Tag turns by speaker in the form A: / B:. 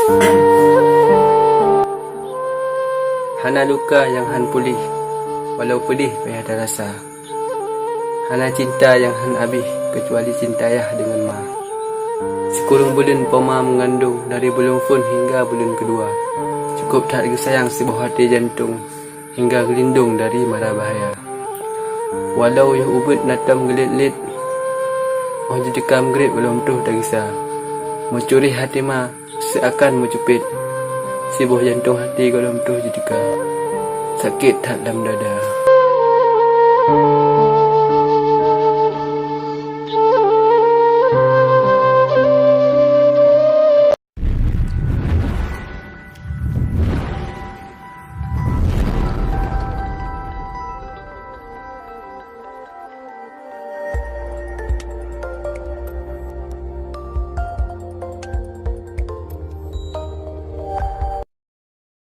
A: Hana luka yang han pulih, walau pedih payah dah rasa. Hana cinta yang han habis, kecuali cinta ayah dengan ma. Sekurang bulan poma mengandung, dari bulan pun hingga bulan kedua. Cukup tak lagi sayang sebuah hati jantung, hingga gelindung dari mara bahaya. Walau yang ubud natam gelit-lit, mau jadikam grip belum tuh tak kisah. Mencuri hati ma, seakan mencupit. Sebuah jantung hati kalau tuh jadika sakit tak dalam dada.